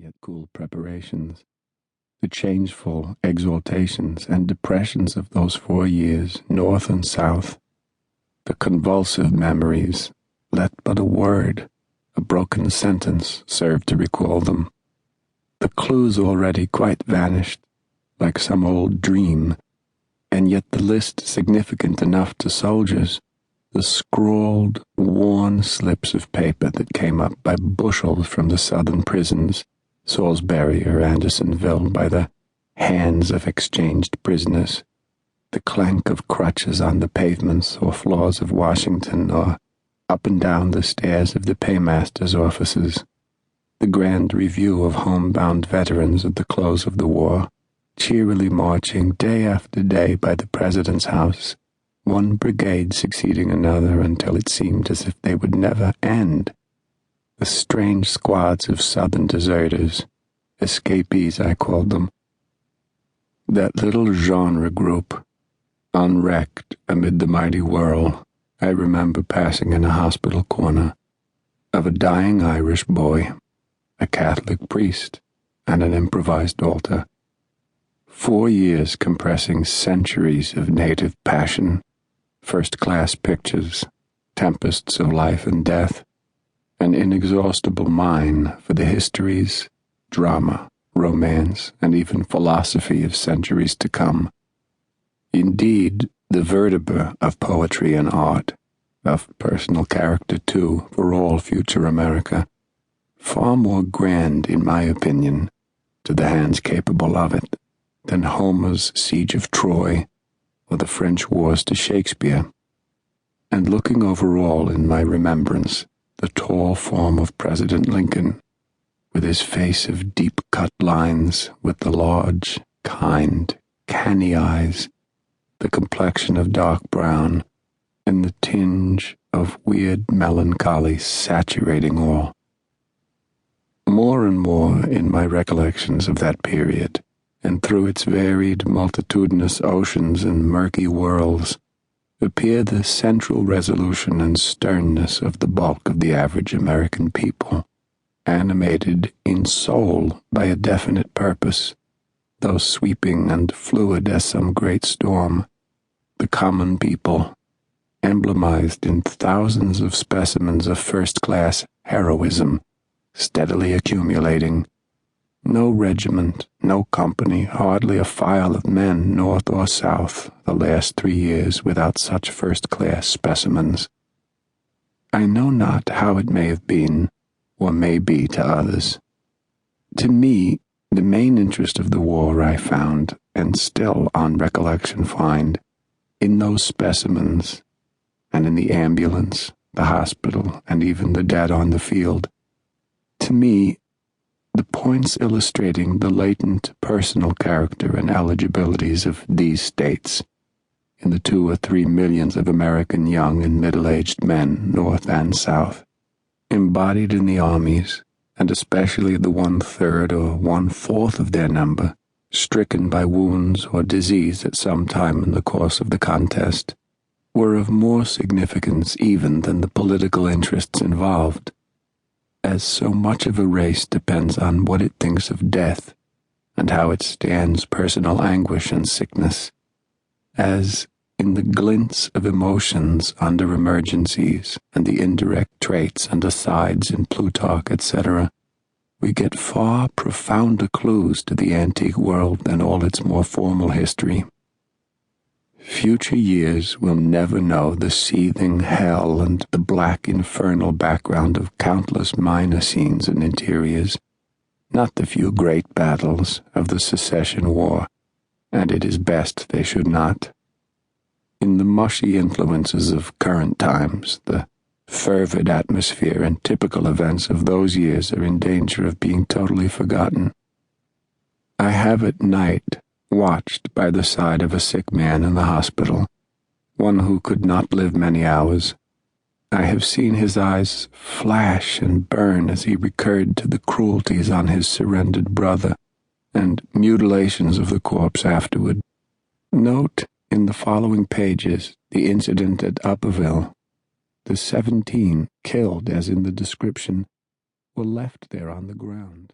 yet cool preparations, the changeful exaltations and depressions of those 4 years, north and south, the convulsive memories, let but a word, a broken sentence serve to recall them. The clues already quite vanished, like some old dream, and yet the list significant enough to soldiers, the scrawled, worn slips of paper that came up by bushels from the southern prisons, Salisbury or Andersonville, by the hands of exchanged prisoners, the clank of crutches on the pavements or floors of Washington, or up and down the stairs of the paymaster's offices, the grand review of homebound veterans at the close of the war, cheerily marching day after day by the president's house, one brigade succeeding another until it seemed as if they would never end. The strange squads of southern deserters, escapees I called them. That little genre group, unwrecked amid the mighty whirl, I remember passing in a hospital corner, of a dying Irish boy, a Catholic priest, and an improvised altar. 4 years compressing centuries of native passion, first-class pictures, tempests of life and death, an inexhaustible mine for the histories, drama, romance, and even philosophy of centuries to come. Indeed, the vertebra of poetry and art, of personal character too, for all future America, far more grand, in my opinion, to the hands capable of it, than Homer's Siege of Troy, or the French wars to Shakespeare. And looking over all in my remembrance, the tall form of President Lincoln, with his face of deep-cut lines, with the large, kind, canny eyes, the complexion of dark brown, and the tinge of weird melancholy saturating all. More and more in my recollections of that period, and through its varied, multitudinous oceans and murky whirls, appear the central resolution and sternness of the bulk of the average American people, animated in soul by a definite purpose, though sweeping and fluid as some great storm, the common people, emblemized in thousands of specimens of first-class heroism, steadily accumulating. No regiment, no company, hardly a file of men, north or south, the last 3 years without such first-class specimens. I know not how it may have been, or may be to others. To me, the main interest of the war I found, and still on recollection find, in those specimens, and in the ambulance, the hospital, and even the dead on the field. To me, the points illustrating the latent personal character and eligibilities of these states, in the 2 or 3 millions of American young and middle-aged men, north and south, embodied in the armies, and especially the 1/3 or 1/4 of their number, stricken by wounds or disease at some time in the course of the contest, were of more significance even than the political interests involved, as so much of a race depends on what it thinks of death and how it stands personal anguish and sickness, as in the glints of emotions under emergencies and the indirect traits and asides in Plutarch, etc., we get far profounder clues to the antique world than all its more formal history. Future years will never know the seething hell and the black infernal background of countless minor scenes and interiors, not the few great battles of the Secession War, and it is best they should not. In the mushy influences of current times, the fervid atmosphere and typical events of those years are in danger of being totally forgotten. I have at night watched by the side of a sick man in the hospital, one who could not live many hours. I have seen his eyes flash and burn as he recurred to the cruelties on his surrendered brother and mutilations of the corpse afterward. Note in the following pages the incident at Upperville. The 17 killed, as in the description, were left there on the ground.